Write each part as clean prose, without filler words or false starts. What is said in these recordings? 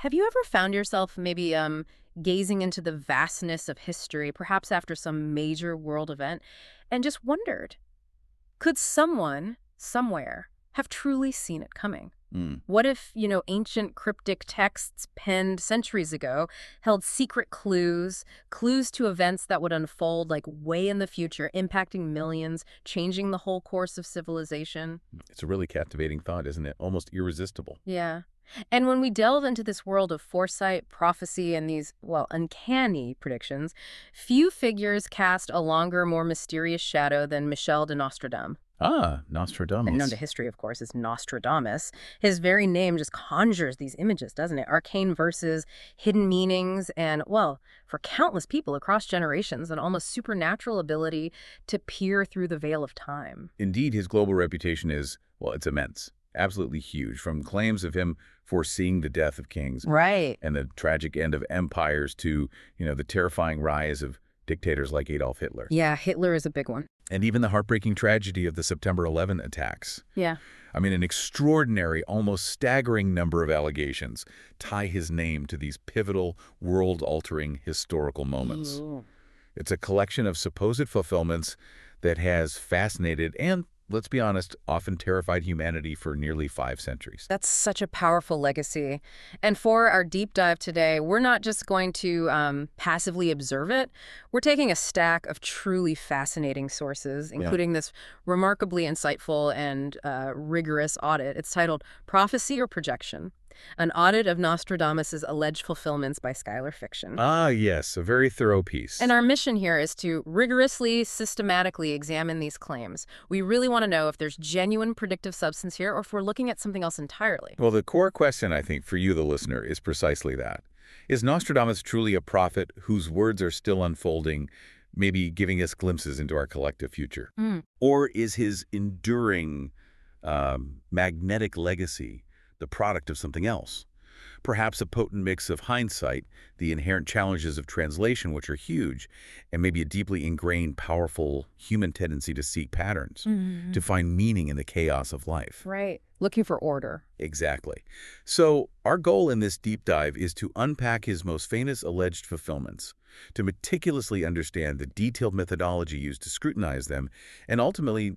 Have you ever found yourself maybe gazing into the vastness of history, perhaps after some major world event, and just wondered, could someone, somewhere, have truly seen it coming? Mm. What if, ancient cryptic texts penned centuries ago held secret clues, clues to events that would unfold like way in the future, impacting millions, changing the whole course of civilization? It's a really captivating thought, isn't it? Almost irresistible. Yeah. And when we delve into this world of foresight, prophecy, and these, well, uncanny predictions, few figures cast a longer, more mysterious shadow than Michel de Nostradamus. Ah, And known to Nostradamus. history, of course, as Nostradamus. His very name just conjures these images, doesn't it? Arcane verses, hidden meanings, and, well, for countless people across generations, an almost supernatural ability to peer through the veil of time. Indeed, his global reputation is, well, it's immense. Absolutely huge. From claims of him foreseeing the death of kings Right. and the tragic end of empires to, the terrifying rise of dictators like Adolf Hitler. Yeah, Hitler is a big one. And even the heartbreaking tragedy of the September 11 attacks. Yeah. I mean, an extraordinary, almost staggering number of allegations tie his name to these pivotal, world-altering historical moments. Ooh. It's a collection of supposed fulfillments that has fascinated and, let's be honest, often terrified humanity for nearly 5 centuries. That's such a powerful legacy. And for our deep dive today, we're not just going to passively observe it. We're taking a stack of truly fascinating sources, including this remarkably insightful and rigorous audit. It's titled Prophecy or Projection: An Audit of Nostradamus' Alleged Fulfillments by Schuyler Fiction. Ah, yes, a very thorough piece. And our mission here is to rigorously, systematically examine these claims. We really want to know if there's genuine predictive substance here or if we're looking at something else entirely. Well, the core question, I think, for you, the listener, is precisely that. Is Nostradamus truly a prophet whose words are still unfolding, maybe giving us glimpses into our collective future? Mm. Or is his enduring, magnetic legacy the product of something else? Perhaps a potent mix of hindsight, the inherent challenges of translation, which are huge, and maybe a deeply ingrained, powerful human tendency to seek patterns, to find meaning in the chaos of life. Right. Looking for order. Exactly. So our goal in this deep dive is to unpack his most famous alleged fulfillments, to meticulously understand the detailed methodology used to scrutinize them, and ultimately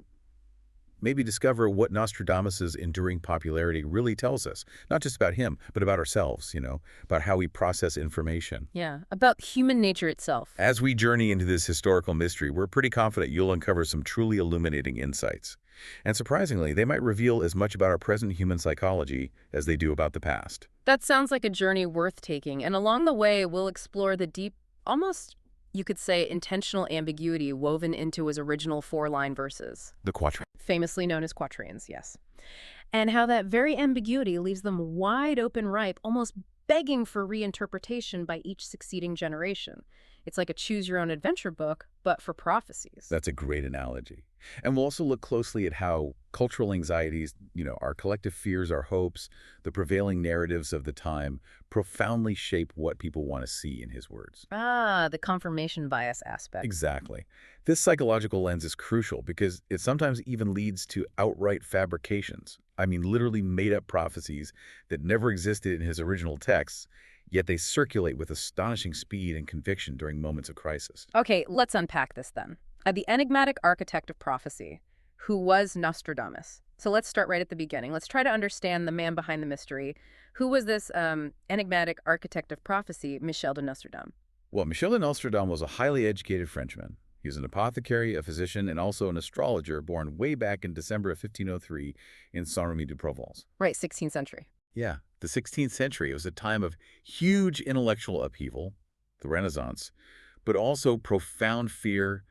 maybe discover what Nostradamus's enduring popularity really tells us, not just about him, but about ourselves, about how we process information. Yeah. About human nature itself. As we journey into this historical mystery, we're pretty confident you'll uncover some truly illuminating insights. And surprisingly, they might reveal as much about our present human psychology as they do about the past. That sounds like a journey worth taking. And along the way, we'll explore the deep, almost, you could say, intentional ambiguity woven into his original 4-line verses. The quatrains. Famously known as quatrains, yes. And how that very ambiguity leaves them wide open ripe, almost begging for reinterpretation by each succeeding generation. It's like a choose-your-own-adventure book, but for prophecies. That's a great analogy. And we'll also look closely at how cultural anxieties, our collective fears, our hopes, the prevailing narratives of the time profoundly shape what people want to see in his words. Ah, the confirmation bias aspect. Exactly. This psychological lens is crucial because it sometimes even leads to outright fabrications. I mean, literally made-up prophecies that never existed in his original texts, yet they circulate with astonishing speed and conviction during moments of crisis. Okay, let's unpack this then. The enigmatic architect of prophecy, who was Nostradamus. So let's start right at the beginning. Let's try to understand the man behind the mystery. Who was this enigmatic architect of prophecy, Michel de Nostradamus? Well, Michel de Nostradamus was a highly educated Frenchman. He was an apothecary, a physician, and also an astrologer born way back in December of 1503 in Saint-Remy-de-Provence. Right, 16th century. Yeah, the 16th century. It was a time of huge intellectual upheaval, the Renaissance, but also profound fear,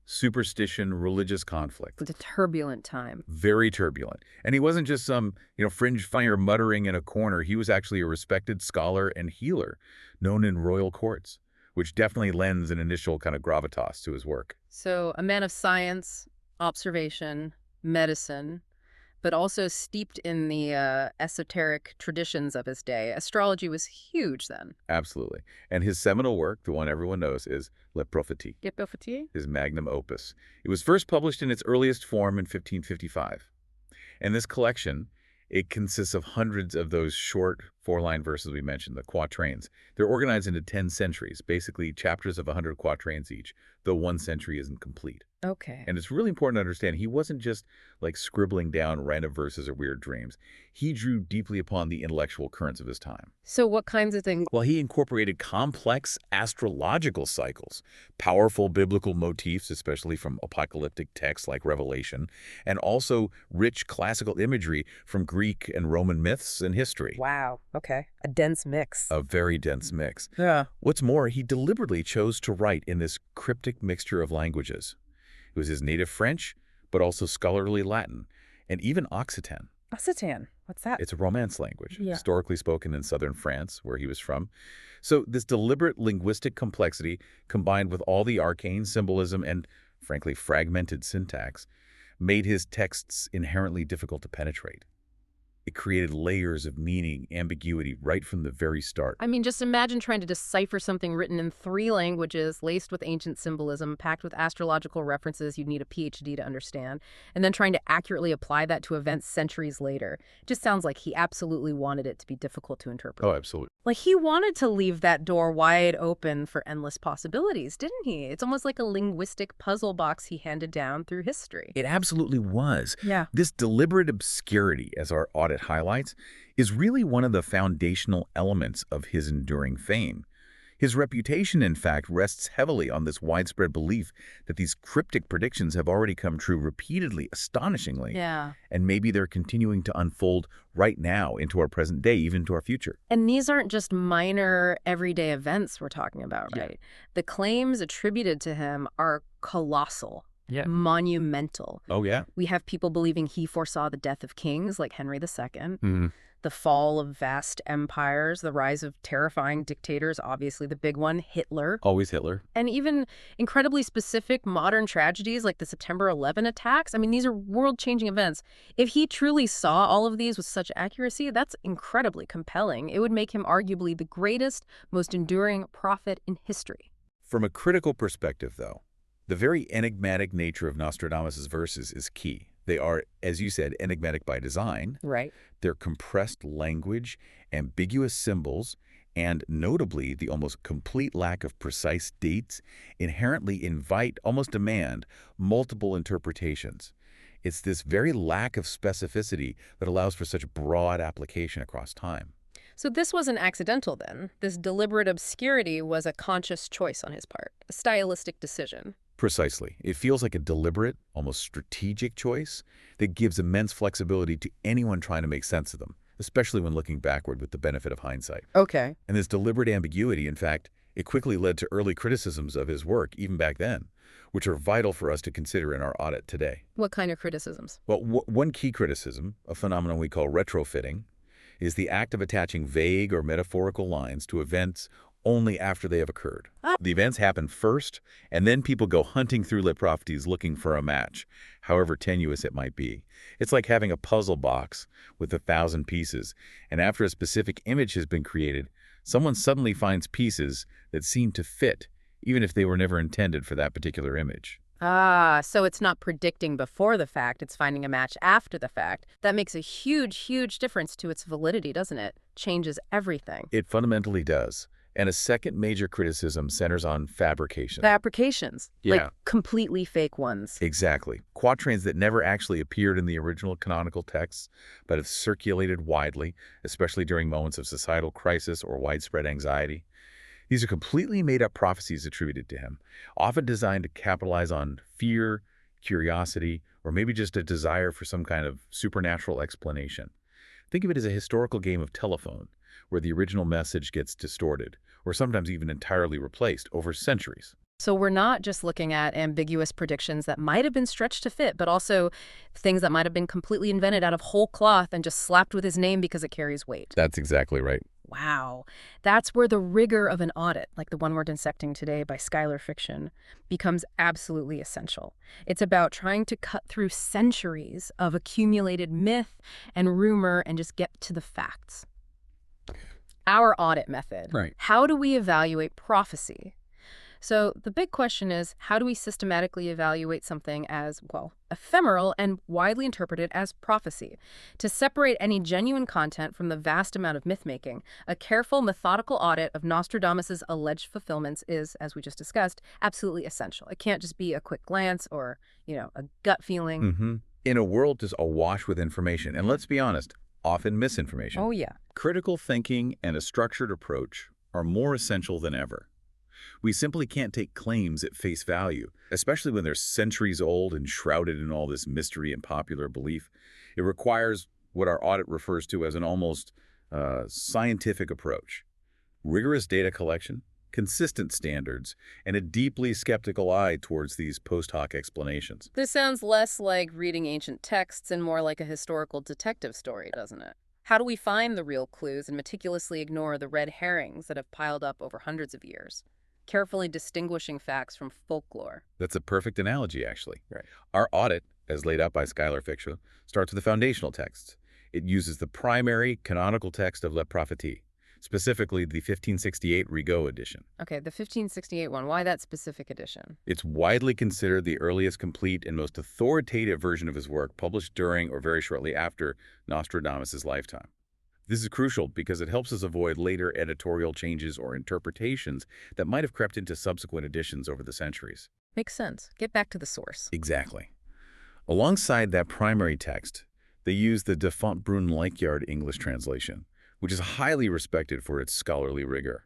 superstition, religious conflict. It's a turbulent time. Very turbulent. And he wasn't just some, fringe fire muttering in a corner. He was actually a respected scholar and healer, known in royal courts, which definitely lends an initial kind of gravitas to his work. So a man of science, observation, medicine, but also steeped in the esoteric traditions of his day. Astrology was huge then. Absolutely. And his seminal work, the one everyone knows, is Le Prophétie, his magnum opus. It was first published in its earliest form in 1555. And this collection, It consists of hundreds of those short four-line verses we mentioned, the quatrains. They're organized into 10 centuries, basically chapters of 100 quatrains each, though one century isn't complete. Okay. And it's really important to understand he wasn't just like scribbling down random verses or weird dreams. He drew deeply upon the intellectual currents of his time. So what kinds of things? Well, he incorporated complex astrological cycles, powerful biblical motifs, especially from apocalyptic texts like Revelation, and also rich classical imagery from Greek and Roman myths and history. Wow. Okay. A dense mix. A very dense mix. Yeah. What's more, he deliberately chose to write in this cryptic mixture of languages. It was his native French, but also scholarly Latin, and even Occitan. Occitan. What's that? It's a Romance language, Yeah. historically spoken in southern France, where he was from. So this deliberate linguistic complexity, combined with all the arcane symbolism and, frankly, fragmented syntax, made his texts inherently difficult to penetrate. It created layers of meaning, ambiguity, right from the very start. I mean, just imagine trying to decipher something written in 3 languages, laced with ancient symbolism, packed with astrological references you'd need a PhD to understand, and then trying to accurately apply that to events centuries later. It just sounds like he absolutely wanted it to be difficult to interpret. Oh, absolutely. Like he wanted to leave that door wide open for endless possibilities, didn't he? It's almost like a linguistic puzzle box he handed down through history. It absolutely was. Yeah. This deliberate obscurity, as our audit highlights, is really one of the foundational elements of his enduring fame. His reputation, in fact, rests heavily on this widespread belief that these cryptic predictions have already come true repeatedly, astonishingly. Yeah. And maybe they're continuing to unfold right now into our present day, even to our future. And these aren't just minor everyday events we're talking about, right? The claims attributed to him are colossal. Yeah. Monumental. Oh, yeah. We have people believing he foresaw the death of kings like Henry II, Mm. the fall of vast empires, the rise of terrifying dictators, obviously the big one, Hitler, Always Hitler. and even incredibly specific modern tragedies like the September 11 attacks. I mean, these are world-changing events. If he truly saw all of these with such accuracy, that's incredibly compelling. It would make him arguably the greatest, most enduring prophet in history. From a critical perspective, though, the very enigmatic nature of Nostradamus' verses is key. They are, as you said, enigmatic by design. Right. Their compressed language, ambiguous symbols, and notably the almost complete lack of precise dates inherently invite, almost demand, multiple interpretations. It's this very lack of specificity that allows for such broad application across time. So this wasn't accidental then. This deliberate obscurity was a conscious choice on his part, a stylistic decision. Precisely. It feels like a deliberate, almost strategic choice that gives immense flexibility to anyone trying to make sense of them, especially when looking backward with the benefit of hindsight. Okay. And this deliberate ambiguity, in fact, it quickly led to early criticisms of his work, even back then, which are vital for us to consider in our audit today. What kind of criticisms? Well, one key criticism, a phenomenon we call retrofitting, is the act of attaching vague or metaphorical lines to events only after they have occurred. The events happen first, and then people go hunting through lit prophecies looking for a match, however tenuous it might be. It's like having a puzzle box with 1,000 pieces, and after a specific image has been created, someone suddenly finds pieces that seem to fit, even if they were never intended for that particular image. So it's not predicting before the fact, it's finding a match after the fact. That makes a huge, huge difference to its validity, doesn't it? Changes everything. It fundamentally does. And a second major criticism centers on fabrication. Fabrications. Yeah. Like completely fake ones. Exactly. Quatrains that never actually appeared in the original canonical texts, but have circulated widely, especially during moments of societal crisis or widespread anxiety. These are completely made-up prophecies attributed to him, often designed to capitalize on fear, curiosity, or maybe just a desire for some kind of supernatural explanation. Think of it as a historical game of telephone, where the original message gets distorted, or sometimes even entirely replaced over centuries. So we're not just looking at ambiguous predictions that might have been stretched to fit, but also things that might have been completely invented out of whole cloth and just slapped with his name because it carries weight. That's exactly right. Wow. That's where the rigor of an audit, like the one we're dissecting today by Schuyler Fiction, becomes absolutely essential. It's about trying to cut through centuries of accumulated myth and rumor and just get to the facts. Our audit method. Right. How do we evaluate prophecy? So the big question is, how do we systematically evaluate something as, well, ephemeral and widely interpreted as prophecy? To separate any genuine content from the vast amount of myth-making, a careful, methodical audit of Nostradamus's alleged fulfillments is, as we just discussed, absolutely essential. It can't just be a quick glance or, a gut feeling. In a world just awash with information, and let's be honest, often misinformation, Oh, yeah. critical thinking and a structured approach are more essential than ever. We simply can't take claims at face value, especially when they're centuries old and shrouded in all this mystery and popular belief. It requires what our audit refers to as an almost scientific approach. Rigorous data collection, consistent standards, and a deeply skeptical eye towards these post hoc explanations. This sounds less like reading ancient texts and more like a historical detective story, doesn't it? How do we find the real clues and meticulously ignore the red herrings that have piled up over hundreds of years? Carefully distinguishing facts from folklore. That's a perfect analogy, actually. Right. Our audit, as laid out by Schuyler Fixer, starts with the foundational texts. It uses the primary canonical text of Le Prophéties, specifically the 1568 Rigaud edition. Okay, the 1568 one. Why that specific edition? It's widely considered the earliest complete and most authoritative version of his work, published during or very shortly after Nostradamus' lifetime. This is crucial because it helps us avoid later editorial changes or interpretations that might have crept into subsequent editions over the centuries. Makes sense. Get back to the source. Exactly. Alongside that primary text, they use the De Fontbrunn-Licard English translation, which is highly respected for its scholarly rigor.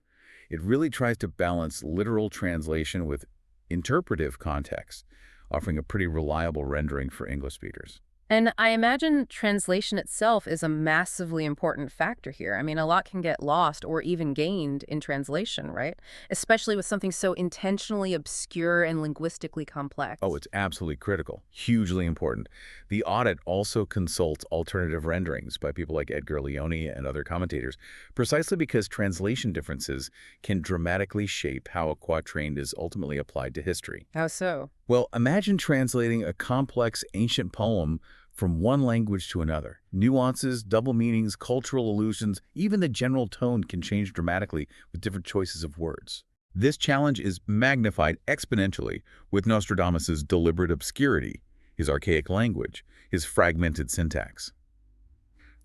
It really tries to balance literal translation with interpretive context, offering a pretty reliable rendering for English speakers. And I imagine translation itself is a massively important factor here. I mean, a lot can get lost or even gained in translation, right? Especially with something so intentionally obscure and linguistically complex. Oh, it's absolutely critical, hugely important. The audit also consults alternative renderings by people like Edgar Leone and other commentators, precisely because translation differences can dramatically shape how a quatrain is ultimately applied to history. How so? Well, imagine translating a complex ancient poem from one language to another. Nuances, double meanings, cultural allusions, even the general tone can change dramatically with different choices of words. This challenge is magnified exponentially with Nostradamus' deliberate obscurity, his archaic language, his fragmented syntax.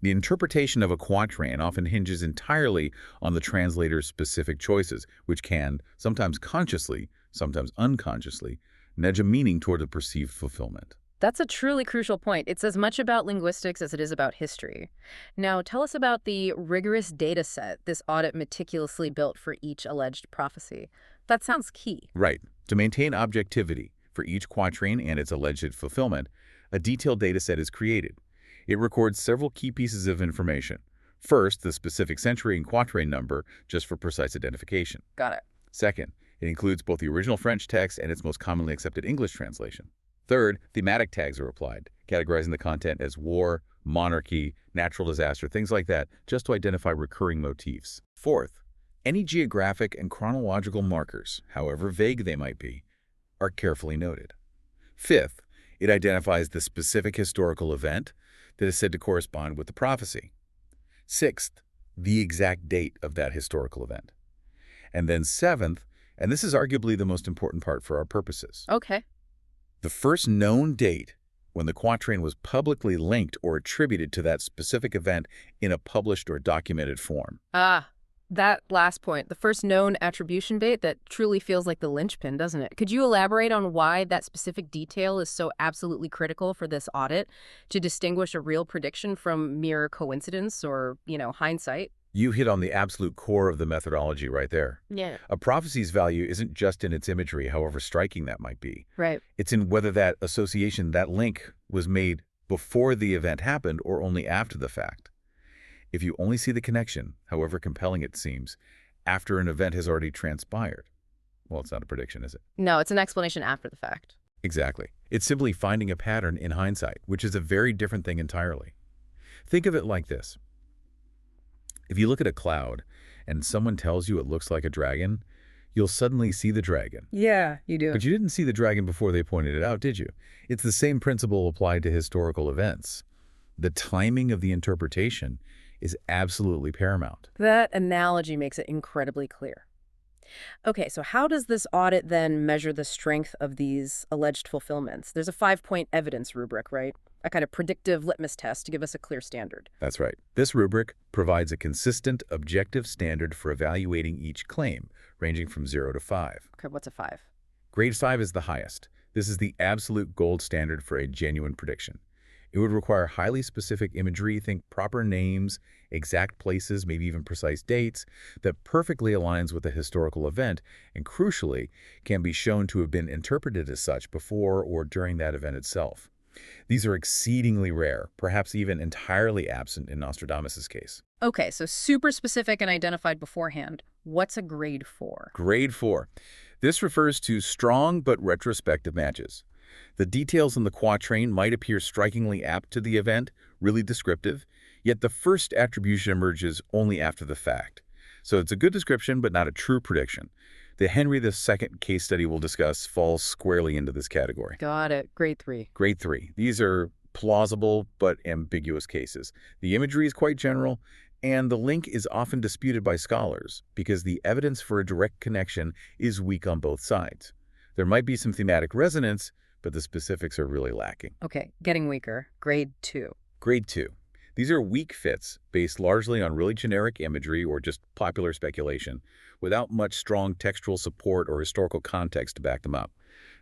The interpretation of a quatrain often hinges entirely on the translator's specific choices, which can, sometimes consciously, sometimes unconsciously, nudge a meaning toward a perceived fulfillment. That's a truly crucial point. It's as much about linguistics as it is about history. Now, tell us about the rigorous data set this audit meticulously built for each alleged prophecy. That sounds key. Right. To maintain objectivity for each quatrain and its alleged fulfillment, a detailed data set is created. It records several key pieces of information. First, the specific century and quatrain number, just for precise identification. Got it. Second, it includes both the original French text and its most commonly accepted English translation. Third, thematic tags are applied, categorizing the content as war, monarchy, natural disaster, things like that, just to identify recurring motifs. Fourth, any geographic and chronological markers, however vague they might be, are carefully noted. Fifth, it identifies the specific historical event that is said to correspond with the prophecy. Sixth, the exact date of that historical event. And then seventh, and this is arguably the most important part for our purposes, Okay. the first known date when the quatrain was publicly linked or attributed to that specific event in a published or documented form. That last point, the first known attribution date, that truly feels like the linchpin, doesn't it? Could you elaborate on why that specific detail is so absolutely critical for this audit to distinguish a real prediction from mere coincidence or, hindsight? You hit on the absolute core of the methodology right there. Yeah. A prophecy's value isn't just in its imagery, however striking that might be. Right. It's in whether that association, that link, was made before the event happened or only after the fact. If you only see the connection, however compelling it seems, after an event has already transpired, well, it's not a prediction, is it? No, it's an explanation after the fact. Exactly. It's simply finding a pattern in hindsight, which is a very different thing entirely. Think of it like this. If you look at a cloud and someone tells you it looks like a dragon, you'll suddenly see the dragon. Yeah, you do. But you didn't see the dragon before they pointed it out, did you? It's the same principle applied to historical events. The timing of the interpretation is absolutely paramount. That analogy makes it incredibly clear. Okay, so how does this audit then measure the strength of these alleged fulfillments? There's a 5-point evidence rubric, right? A kind of predictive litmus test to give us a clear standard. That's right. This rubric provides a consistent, objective standard for evaluating each claim, ranging from 0 to 5. Okay, what's a 5? Grade 5 is the highest. This is the absolute gold standard for a genuine prediction. It would require highly specific imagery, think proper names, exact places, maybe even precise dates, that perfectly aligns with a historical event and, crucially, can be shown to have been interpreted as such before or during that event itself. These are exceedingly rare, perhaps even entirely absent in Nostradamus' case. Okay, so super specific and identified beforehand. What's a grade 4? Grade 4. This refers to strong but retrospective matches. The details in the quatrain might appear strikingly apt to the event, really descriptive, yet the first attribution emerges only after the fact. So it's a good description, but not a true prediction. The Henry II case study we'll discuss falls squarely into this category. Got it. Grade 3. Grade 3. These are plausible but ambiguous cases. The imagery is quite general, and the link is often disputed by scholars because the evidence for a direct connection is weak on both sides. There might be some thematic resonance, but the specifics are really lacking. Okay, getting weaker. Grade 2. Grade 2. These are weak fits based largely on really generic imagery or just popular speculation, without much strong textual support or historical context to back them up.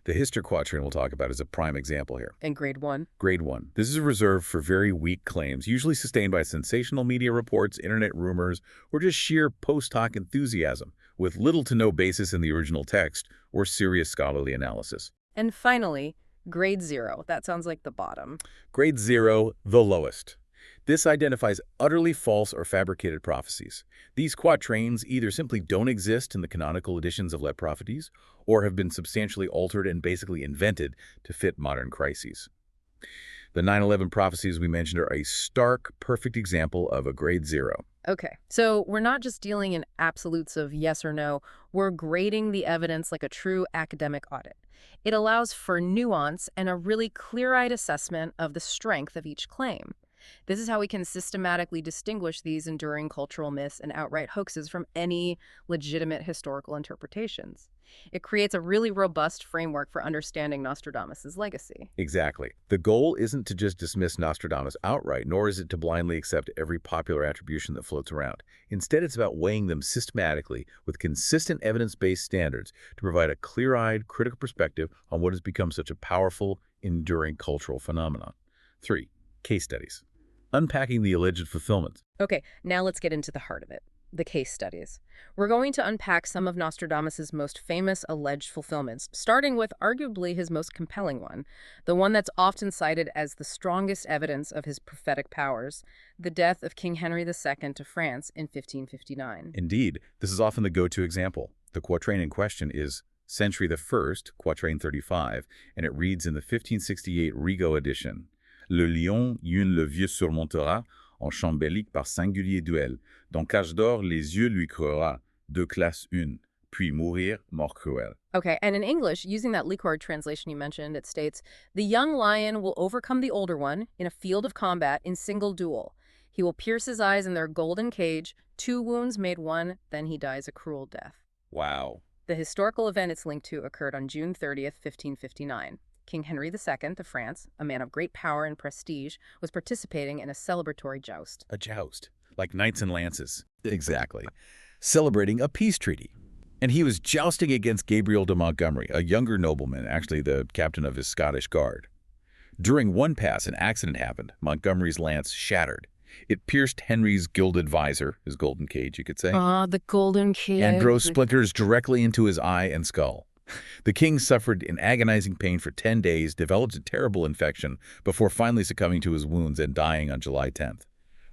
The Hister quatrain we'll talk about is a prime example here. And grade 1? Grade 1. This is reserved for very weak claims, usually sustained by sensational media reports, internet rumors, or just sheer post hoc enthusiasm, with little to no basis in the original text or serious scholarly analysis. And finally, grade 0. That sounds like the bottom. Grade 0, the lowest. This identifies utterly false or fabricated prophecies. These quatrains either simply don't exist in the canonical editions of prophecies, or have been substantially altered and basically invented to fit modern crises. The 9/11 prophecies we mentioned are a stark, perfect example of a grade 0. Okay, so we're not just dealing in absolutes of yes or no, we're grading the evidence like a true academic audit. It allows for nuance and a really clear-eyed assessment of the strength of each claim. This is how we can systematically distinguish these enduring cultural myths and outright hoaxes from any legitimate historical interpretations. It creates a really robust framework for understanding Nostradamus' legacy. Exactly. The goal isn't to just dismiss Nostradamus outright, nor is it to blindly accept every popular attribution that floats around. Instead, it's about weighing them systematically with consistent evidence-based standards to provide a clear-eyed, critical perspective on what has become such a powerful, enduring cultural phenomenon. 3. Case studies. Unpacking the alleged fulfillment. Okay, now let's get into the heart of it, the case studies. We're going to unpack some of Nostradamus' most famous alleged fulfillments, starting with arguably his most compelling one, the one that's often cited as the strongest evidence of his prophetic powers, the death of King Henry II of France in 1559. Indeed, this is often the go-to example. The quatrain in question is Century I, quatrain 35, and it reads in the 1568 Rigaud edition. Le lion une le vieux surmontera, en chambellique par singulier duel. Dans cage d'or, les yeux lui crera, de classe une, puis mourir, mort cruel. Okay, and in English, using that Licord translation you mentioned, it states, the young lion will overcome the older one in a field of combat in single duel. He will pierce his eyes in their golden cage, 2 wounds made 1, then he dies a cruel death. Wow. The historical event it's linked to occurred on June 30th, 1559. King Henry II of France, a man of great power and prestige, was participating in a celebratory joust. A joust, like knights and lances. Exactly. Celebrating a peace treaty. And he was jousting against Gabriel de Montgomery, a younger nobleman, actually the captain of his Scottish Guard. During one pass, an accident happened. Montgomery's lance shattered. It pierced Henry's gilded visor, his golden cage, you could say. The golden cage. And drove splinters directly into his eye and skull. The king suffered in agonizing pain for 10 days, developed a terrible infection, before finally succumbing to his wounds and dying on July 10th.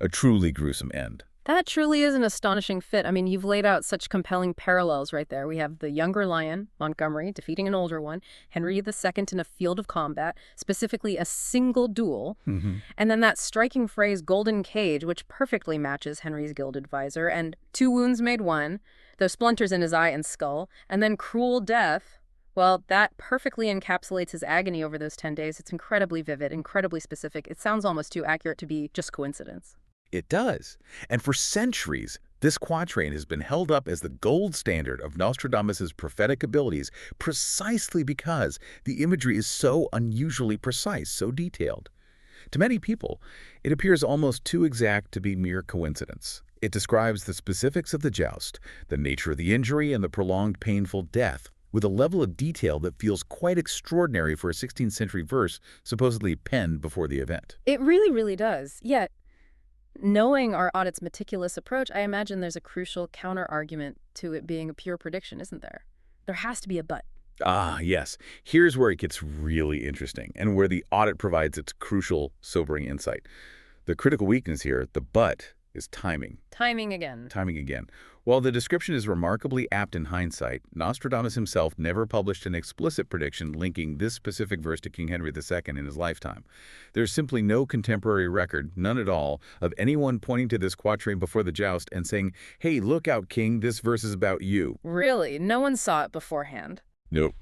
A truly gruesome end. That truly is an astonishing fit. I mean, you've laid out such compelling parallels right there. We have the younger lion, Montgomery, defeating an older one, Henry II in a field of combat, specifically a single duel, and then that striking phrase, golden cage, which perfectly matches Henry's gilded visor, and 2 wounds made 1, those splinters in his eye and skull, and then cruel death. Well, that perfectly encapsulates his agony over those 10 days. It's incredibly vivid, incredibly specific. It sounds almost too accurate to be just coincidence. It does. And for centuries, This quatrain has been held up as the gold standard of Nostradamus's prophetic abilities precisely because the imagery is so unusually precise, so detailed. To many people, it appears almost too exact to be mere coincidence. It describes the specifics of the joust, the nature of the injury, and the prolonged painful death, with a level of detail that feels quite extraordinary for a 16th century verse supposedly penned before the event. It really, really does. Yet, knowing our audit's meticulous approach, I imagine there's a crucial counter-argument to it being a pure prediction, isn't there? There has to be a but. Ah, yes. Here's where it gets really interesting and where the audit provides its crucial, sobering insight. The critical weakness here, the but, is timing. Timing again. Timing again. While the description is remarkably apt in hindsight, Nostradamus himself never published an explicit prediction linking this specific verse to King Henry II in his lifetime. There's simply no contemporary record, none at all, of anyone pointing to this quatrain before the joust and saying, "Hey, look out, King, this verse is about you." Really? No one saw it beforehand? Nope.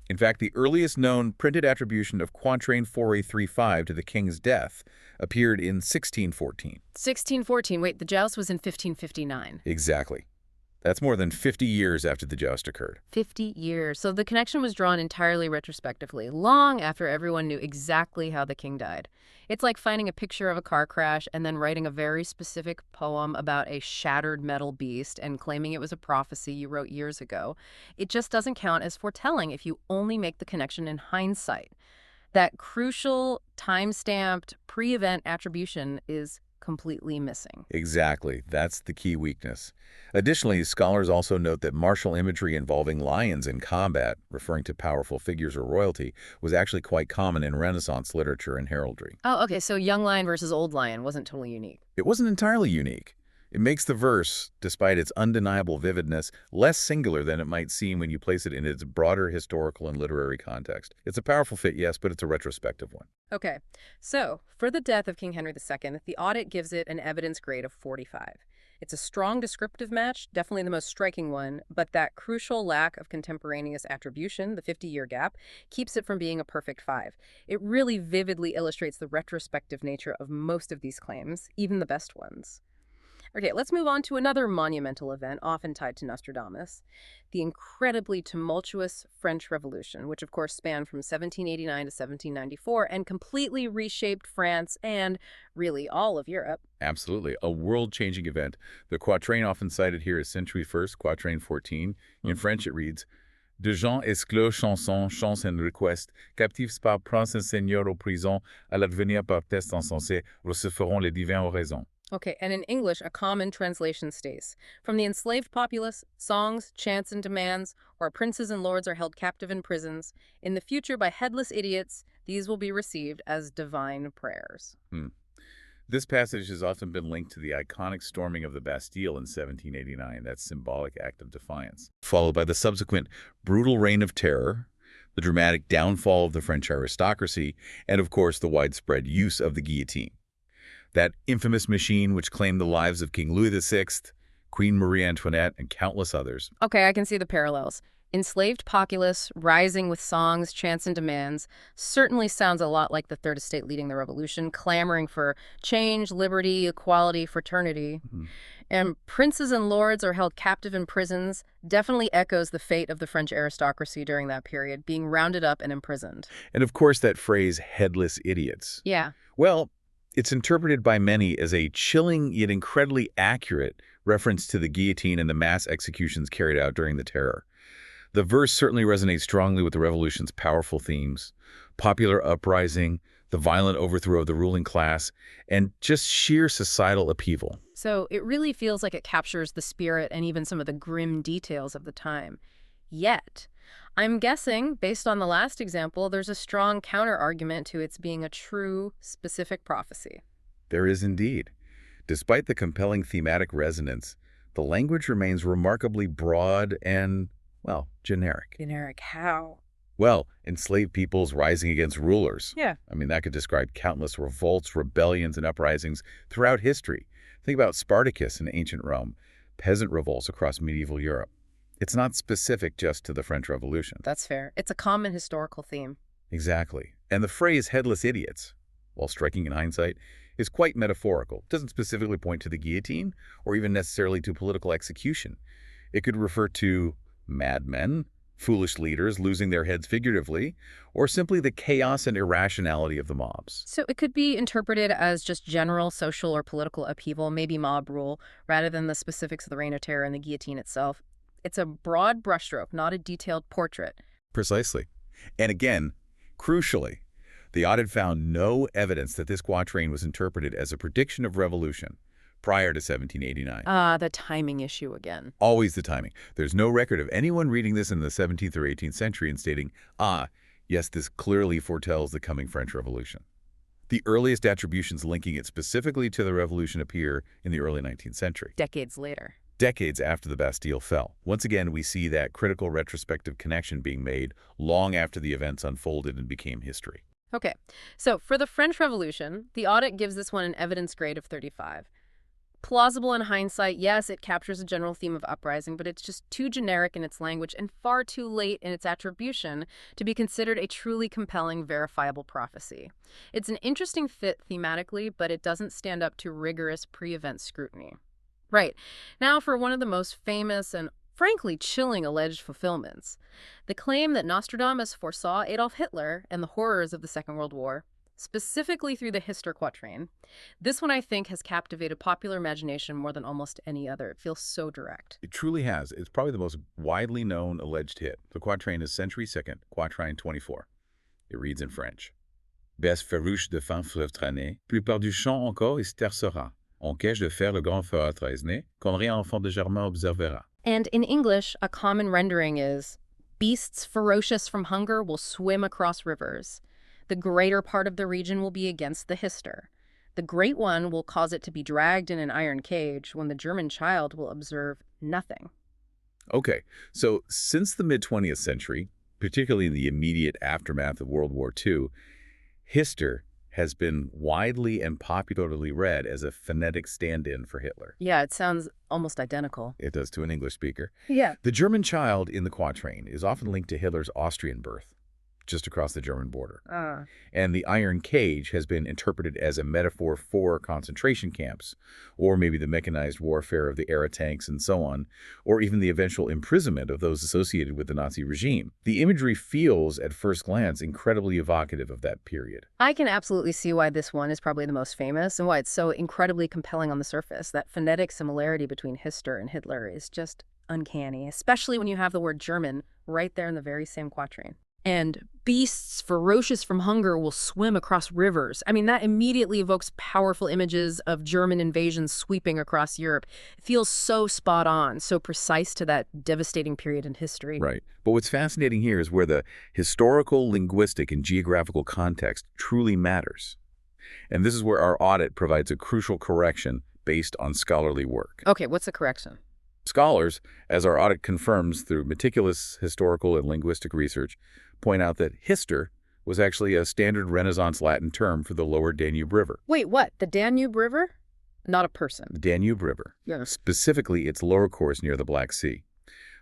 In fact, the earliest known printed attribution of quatrain 4835 to the king's death appeared in 1614. 1614. Wait, the joust was in 1559. Exactly. That's more than 50 years after the joust occurred. 50 years. So the connection was drawn entirely retrospectively, long after everyone knew exactly how the king died. It's like finding a picture of a car crash and then writing a very specific poem about a shattered metal beast and claiming it was a prophecy you wrote years ago. It just doesn't count as foretelling if you only make the connection in hindsight. That crucial, time-stamped, pre-event attribution is completely missing. Exactly. That's the key weakness. Additionally, scholars also note that martial imagery involving lions in combat, referring to powerful figures or royalty, was actually quite common in Renaissance literature and heraldry. Oh, okay, so young lion versus old lion wasn't totally unique. It wasn't entirely unique. It makes the verse, despite its undeniable vividness, less singular than it might seem when you place it in its broader historical and literary context. It's a powerful fit, yes, but it's a retrospective one. Okay, so for the death of King Henry II, the audit gives it an evidence grade of 45. It's a strong descriptive match, definitely the most striking one, but that crucial lack of contemporaneous attribution, the 50-year gap, keeps it from being a perfect 5. It really vividly illustrates the retrospective nature of most of these claims, even the best ones. Okay, let's move on to another monumental event often tied to Nostradamus, the incredibly tumultuous French Revolution, which of course spanned from 1789 to 1794 and completely reshaped France and really all of Europe. Absolutely. A world-changing event. The quatrain often cited here is Century First, quatrain 14. In French it reads, "De gens exclos chansons, chants and requests, captifs par prince et seigneur aux prisons, à l'advenir par test insensé, recevront les divins oraisons." Okay, and in English, a common translation states, "From the enslaved populace, songs, chants, and demands, where princes and lords are held captive in prisons, in the future by headless idiots, these will be received as divine prayers." This passage has often been linked to the iconic storming of the Bastille in 1789, that symbolic act of defiance, followed by the subsequent brutal reign of terror, the dramatic downfall of the French aristocracy, and of course the widespread use of the guillotine. That infamous machine which claimed the lives of King Louis VI, Queen Marie Antoinette, and countless others. Okay, I can see the parallels. Enslaved populace, rising with songs, chants, and demands, certainly sounds a lot like the Third Estate leading the revolution, clamoring for change, liberty, equality, fraternity. And princes and lords are held captive in prisons, definitely echoes the fate of the French aristocracy during that period, being rounded up and imprisoned. And of course that phrase, headless idiots. Yeah. Well, it's interpreted by many as a chilling yet incredibly accurate reference to the guillotine and the mass executions carried out during the terror. The verse certainly resonates strongly with the revolution's powerful themes: popular uprising, the violent overthrow of the ruling class, and just sheer societal upheaval. So it really feels like it captures the spirit and even some of the grim details of the time. Yet, I'm guessing, based on the last example, there's a strong counter-argument to its being a true, specific prophecy. There is indeed. Despite the compelling thematic resonance, the language remains remarkably broad and, well, generic. Generic how? Well, enslaved peoples rising against rulers. Yeah. I mean, that could describe countless revolts, rebellions, and uprisings throughout history. Think about Spartacus in ancient Rome, peasant revolts across medieval Europe. It's not specific just to the French Revolution. That's fair. It's a common historical theme. Exactly. And the phrase headless idiots, while striking in hindsight, is quite metaphorical. It doesn't specifically point to the guillotine or even necessarily to political execution. It could refer to madmen, foolish leaders losing their heads figuratively, or simply the chaos and irrationality of the mobs. So it could be interpreted as just general social or political upheaval, maybe mob rule, rather than the specifics of the Reign of Terror and the guillotine itself. It's a broad brushstroke, not a detailed portrait. Precisely. And again, crucially, the audit found no evidence that this quatrain was interpreted as a prediction of revolution prior to 1789. The timing issue again. Always the timing. There's no record of anyone reading this in the 17th or 18th century and stating, yes, this clearly foretells the coming French Revolution. The earliest attributions linking it specifically to the revolution appear in the early 19th century. Decades later. Decades after the Bastille fell. Once again, we see that critical retrospective connection being made long after the events unfolded and became history. Okay, so for the French Revolution, the audit gives this one an evidence grade of 35. Plausible in hindsight, yes, it captures a general theme of uprising, but it's just too generic in its language and far too late in its attribution to be considered a truly compelling, verifiable prophecy. It's an interesting fit thematically, but it doesn't stand up to rigorous pre-event scrutiny. Right. Now for one of the most famous and frankly chilling alleged fulfillments, the claim that Nostradamus foresaw Adolf Hitler and the horrors of the Second World War, specifically through the Hister quatrain. This one, I think, has captivated popular imagination more than almost any other. It feels so direct. It truly has. It's probably the most widely known alleged hit. The quatrain is Century Second, quatrain 24. It reads in French. Bête farouche de fin fleuve traîné, plupart du champ encore Hister sera. En cache de faire le grand feu à traîner, qu'on rien enfant de Germain observera. And in English, a common rendering is, beasts ferocious from hunger will swim across rivers. The greater part of the region will be against the Hister. The great one will cause it to be dragged in an iron cage when the German child will observe nothing. Okay, so since the mid-20th century, particularly in the immediate aftermath of World War II, Hister has been widely and popularly read as a phonetic stand-in for Hitler. Yeah, it sounds almost identical. It does to an English speaker. Yeah. The German child in the quatrain is often linked to Hitler's Austrian birth, just across the German border. And the iron cage has been interpreted as a metaphor for concentration camps, or maybe the mechanized warfare of the era tanks and so on, or even the eventual imprisonment of those associated with the Nazi regime. The imagery feels, at first glance, incredibly evocative of that period. I can absolutely see why this one is probably the most famous and why it's so incredibly compelling on the surface. That phonetic similarity between Hister and Hitler is just uncanny, especially when you have the word German right there in the very same quatrain. And beasts ferocious from hunger will swim across rivers. I mean, that immediately evokes powerful images of German invasions sweeping across Europe. It feels so spot on, so precise to that devastating period in history. Right. But what's fascinating here is where the historical, linguistic, and geographical context truly matters. And this is where our audit provides a crucial correction based on scholarly work. Okay, what's the correction? Scholars, as our audit confirms through meticulous historical and linguistic research, point out that Hister was actually a standard Renaissance Latin term for the lower Danube River. Wait, what? The Danube River? Not a person. The Danube River. Yeah. Specifically its lower course near the Black Sea.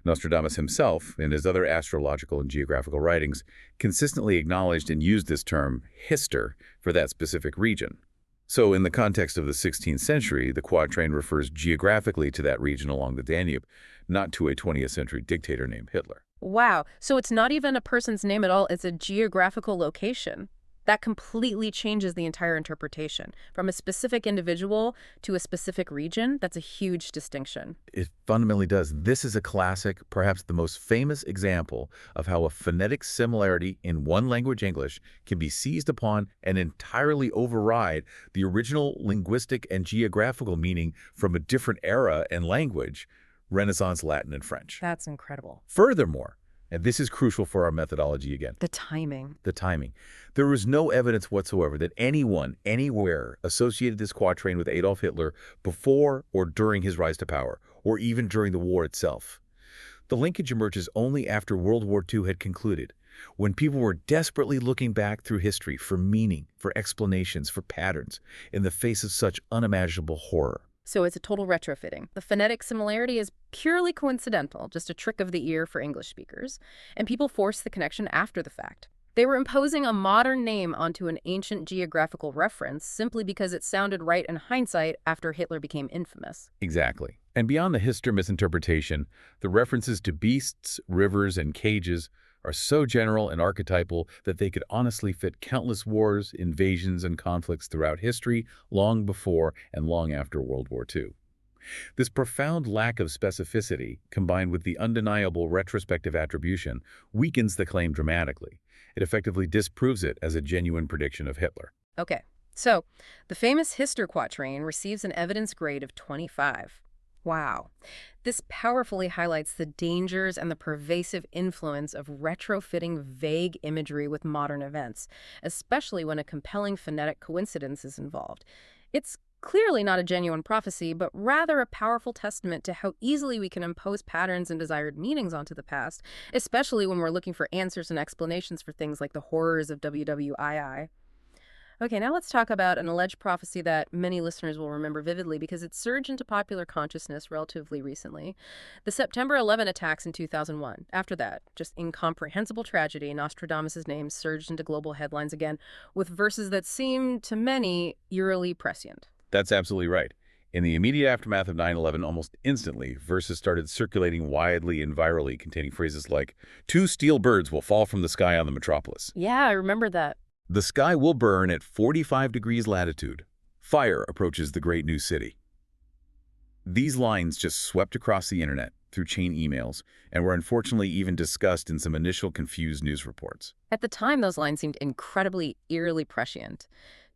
Nostradamus himself, in his other astrological and geographical writings, consistently acknowledged and used this term, Hister, for that specific region. So in the context of the 16th century, the quatrain refers geographically to that region along the Danube, not to a 20th century dictator named Hitler. Wow. So it's not even a person's name at all. It's a geographical location. That completely changes the entire interpretation. From a specific individual to a specific region, that's a huge distinction. It fundamentally does. This is a classic, perhaps the most famous example of how a phonetic similarity in one language, English, can be seized upon and entirely override the original linguistic and geographical meaning from a different era and language, Renaissance Latin and French. That's incredible. Furthermore, and this is crucial for our methodology again. The timing. The timing. There is no evidence whatsoever that anyone, anywhere, associated this quatrain with Adolf Hitler before or during his rise to power, or even during the war itself. The linkage emerges only after World War II had concluded, when people were desperately looking back through history for meaning, for explanations, for patterns, in the face of such unimaginable horror. So it's a total retrofitting. The phonetic similarity is purely coincidental, just a trick of the ear for English speakers, and people force the connection after the fact. They were imposing a modern name onto an ancient geographical reference simply because it sounded right in hindsight after Hitler became infamous. Exactly. And beyond the Hister misinterpretation, the references to beasts, rivers, and cages are so general and archetypal that they could honestly fit countless wars, invasions, and conflicts throughout history long before and long after World War II. This profound lack of specificity, combined with the undeniable retrospective attribution, weakens the claim dramatically. It effectively disproves it as a genuine prediction of Hitler. Okay, so the famous Hister quatrain receives an evidence grade of 25. Wow. This powerfully highlights the dangers and the pervasive influence of retrofitting vague imagery with modern events, especially when a compelling phonetic coincidence is involved. It's clearly not a genuine prophecy, but rather a powerful testament to how easily we can impose patterns and desired meanings onto the past, especially when we're looking for answers and explanations for things like the horrors of WWII. Okay, now let's talk about an alleged prophecy that many listeners will remember vividly because it surged into popular consciousness relatively recently. The September 11 attacks in 2001. After that, just incomprehensible tragedy, Nostradamus' name surged into global headlines again with verses that seem, to many, eerily prescient. That's absolutely right. In the immediate aftermath of 9/11, almost instantly, verses started circulating widely and virally containing phrases like, "Two steel birds will fall from the sky on the metropolis." Yeah, I remember that. "The sky will burn at 45 degrees latitude. Fire approaches the great new city." These lines just swept across the internet through chain emails and were unfortunately even discussed in some initial confused news reports. At the time, those lines seemed incredibly eerily prescient.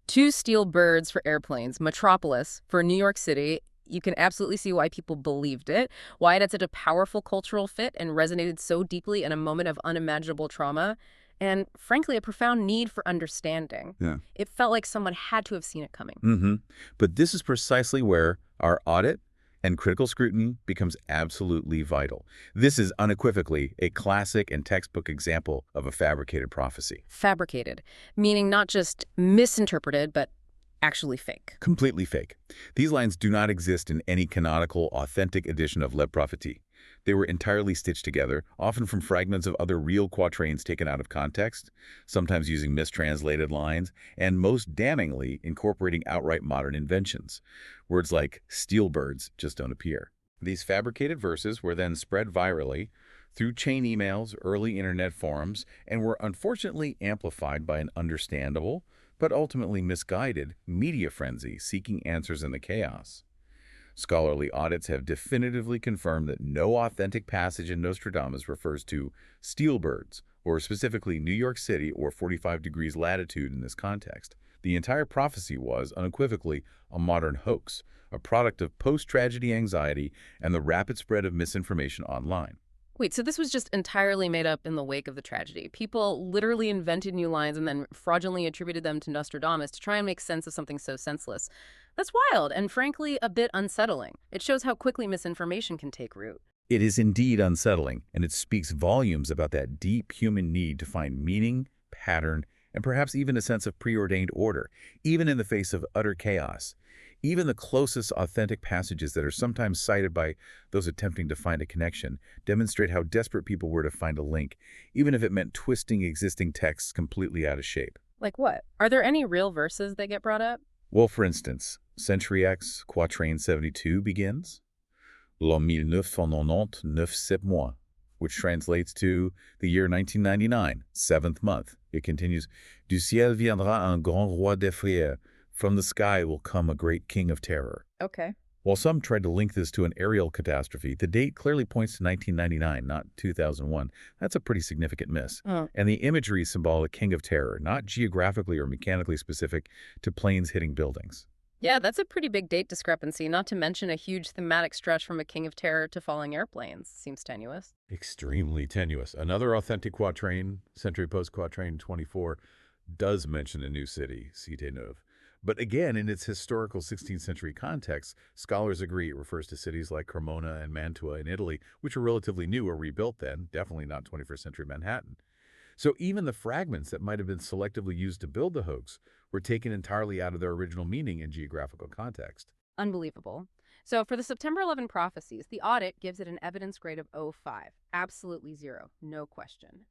Two steel birds for airplanes, metropolis for New York City. You can absolutely see why people believed it, why it had such a powerful cultural fit and resonated so deeply in a moment of unimaginable trauma, and frankly, a profound need for understanding. Yeah. It felt like someone had to have seen it coming. But this is precisely where our audit and critical scrutiny becomes absolutely vital. This is unequivocally a classic and textbook example of a fabricated prophecy. Fabricated, meaning not just misinterpreted, but actually fake. Completely fake. These lines do not exist in any canonical, authentic edition of Le Prophétie. They were entirely stitched together, often from fragments of other real quatrains taken out of context, sometimes using mistranslated lines, and most damningly incorporating outright modern inventions. Words like steel birds just don't appear. These fabricated verses were then spread virally through chain emails, early internet forums, and were unfortunately amplified by an understandable, but ultimately misguided, media frenzy seeking answers in the chaos. Scholarly audits have definitively confirmed that no authentic passage in Nostradamus refers to steel birds, or specifically New York City or 45 degrees latitude in this context. The entire prophecy was, unequivocally, a modern hoax, a product of post-tragedy anxiety and the rapid spread of misinformation online. Wait, so this was just entirely made up in the wake of the tragedy. People literally invented new lines and then fraudulently attributed them to Nostradamus to try and make sense of something so senseless. That's wild and, frankly, a bit unsettling. It shows how quickly misinformation can take root. It is indeed unsettling, and it speaks volumes about that deep human need to find meaning, pattern, and perhaps even a sense of preordained order, even in the face of utter chaos. Even the closest authentic passages that are sometimes cited by those attempting to find a connection demonstrate how desperate people were to find a link, even if it meant twisting existing texts completely out of shape. Like what? Are there any real verses that get brought up? Well, for instance, Century X, Quatrain 72 begins, L'an 1999, 9 mois, which translates to the year 1999, 7th month. It continues, Du ciel viendra un grand roi d'effrayeur. From the sky will come a great king of terror. Okay. While some tried to link this to an aerial catastrophe, the date clearly points to 1999, not 2001. That's a pretty significant miss. Oh. And the imagery is symbolic king of terror, not geographically or mechanically specific to planes hitting buildings. Yeah, that's a pretty big date discrepancy, not to mention a huge thematic stretch from a king of terror to falling airplanes. Seems tenuous. Extremely tenuous. Another authentic quatrain, Century Post Quatrain 24, does mention a new city, Cité Neuve. But again, in its historical 16th century context, scholars agree it refers to cities like Cremona and Mantua in Italy, which were relatively new or rebuilt then, definitely not 21st century Manhattan. So even the fragments that might have been selectively used to build the hoax were taken entirely out of their original meaning and geographical context. Unbelievable. So for the September 11 prophecies, the audit gives it an evidence grade of 0.5. Absolutely zero. No question.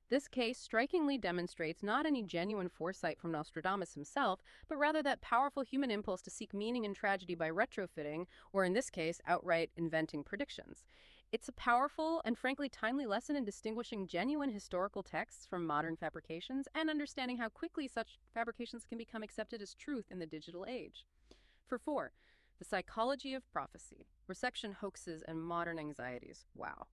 This case strikingly demonstrates not any genuine foresight from Nostradamus himself, but rather that powerful human impulse to seek meaning in tragedy by retrofitting, or in this case, outright inventing predictions. It's a powerful and frankly timely lesson in distinguishing genuine historical texts from modern fabrications and understanding how quickly such fabrications can become accepted as truth in the digital age. For 4, the psychology of prophecy, resection hoaxes, and modern anxieties. Wow.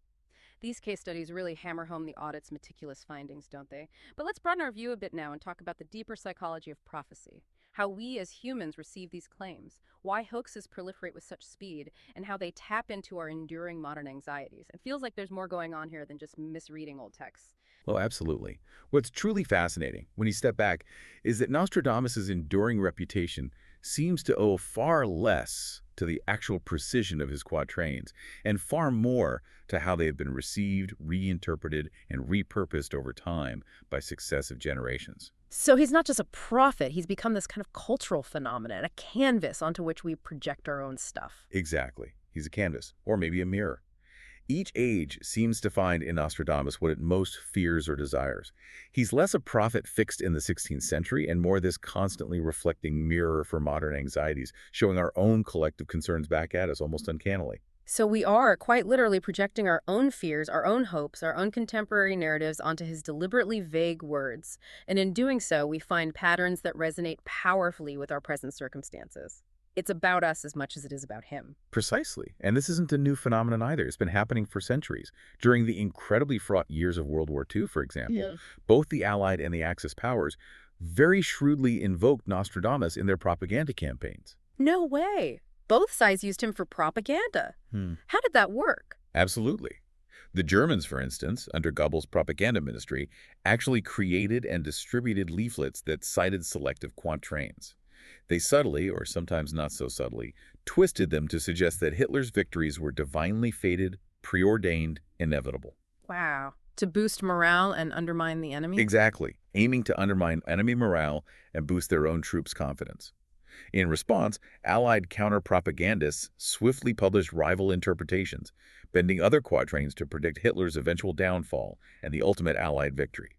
These case studies really hammer home the audit's meticulous findings, don't they? But let's broaden our view a bit now and talk about the deeper psychology of prophecy. How we as humans receive these claims, why hoaxes proliferate with such speed, and how they tap into our enduring modern anxieties. It feels like there's more going on here than just misreading old texts. Well, absolutely. What's truly fascinating, when you step back, is that Nostradamus' enduring reputation seems to owe far less to the actual precision of his quatrains, and far more to how they have been received, reinterpreted, and repurposed over time by successive generations. So he's not just a prophet, he's become this kind of cultural phenomenon, a canvas onto which we project our own stuff. Exactly. He's a canvas, or maybe a mirror. Each age seems to find in Nostradamus what it most fears or desires. He's less a prophet fixed in the 16th century and more this constantly reflecting mirror for modern anxieties, showing our own collective concerns back at us almost uncannily. So we are quite literally projecting our own fears, our own hopes, our own contemporary narratives onto his deliberately vague words. And in doing so, we find patterns that resonate powerfully with our present circumstances. It's about us as much as it is about him. Precisely. And this isn't a new phenomenon either. It's been happening for centuries. During the incredibly fraught years of World War II, for example, both the Allied and the Axis powers very shrewdly invoked Nostradamus in their propaganda campaigns. No way. Both sides used him for propaganda. How did that work? Absolutely. The Germans, for instance, under Goebbels' propaganda ministry, actually created and distributed leaflets that cited selective quatrains. They subtly, or sometimes not so subtly, twisted them to suggest that Hitler's victories were divinely fated, preordained, inevitable. Wow. To boost morale and undermine the enemy? Exactly, aiming to undermine enemy morale and boost their own troops' confidence. In response, Allied counter-propagandists swiftly published rival interpretations, bending other quatrains to predict Hitler's eventual downfall and the ultimate Allied victory.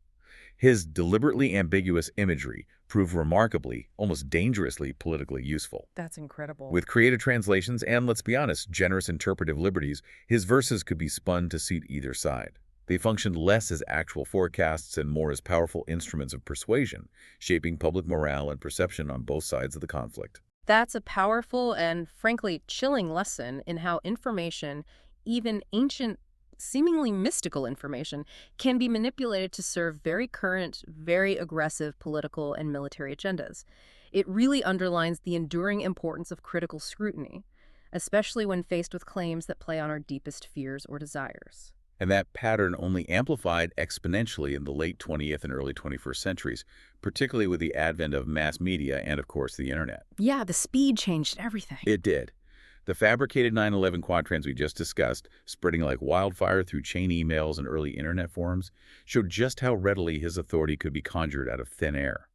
His deliberately ambiguous imagery proved remarkably, almost dangerously politically useful. That's incredible. With creative translations and, let's be honest, generous interpretive liberties, his verses could be spun to suit either side. They functioned less as actual forecasts and more as powerful instruments of persuasion, shaping public morale and perception on both sides of the conflict. That's a powerful and, frankly, chilling lesson in how information, even ancient, seemingly mystical information, can be manipulated to serve very current, very aggressive political and military agendas. It really underlines the enduring importance of critical scrutiny, especially when faced with claims that play on our deepest fears or desires. And that pattern only amplified exponentially in the late 20th and early 21st centuries, particularly with the advent of mass media and, of course, the internet. Yeah, the speed changed everything. It did. The fabricated 9/11 quatrains we just discussed, spreading like wildfire through chain emails and early internet forums, showed just how readily his authority could be conjured out of thin air.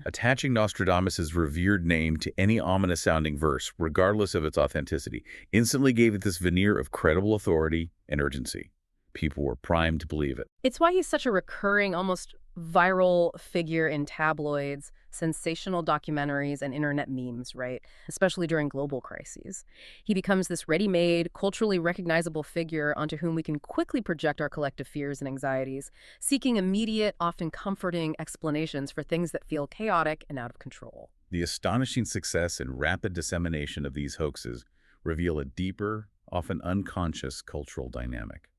Attaching Nostradamus' revered name to any ominous-sounding verse, regardless of its authenticity, instantly gave it this veneer of credible authority and urgency. People were primed to believe it. It's why he's such a recurring, almost viral figure in tabloids, sensational documentaries, and internet memes, right? Especially during global crises. He becomes this ready-made, culturally recognizable figure onto whom we can quickly project our collective fears and anxieties, seeking immediate, often comforting explanations for things that feel chaotic and out of control. The astonishing success and rapid dissemination of these hoaxes reveal a deeper, often unconscious cultural dynamic.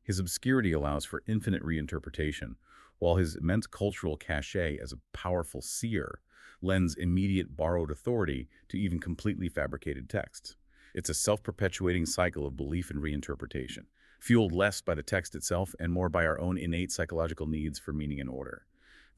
His obscurity allows for infinite reinterpretation, while his immense cultural cachet as a powerful seer lends immediate borrowed authority to even completely fabricated texts. It's a self-perpetuating cycle of belief and reinterpretation, fueled less by the text itself and more by our own innate psychological needs for meaning and order.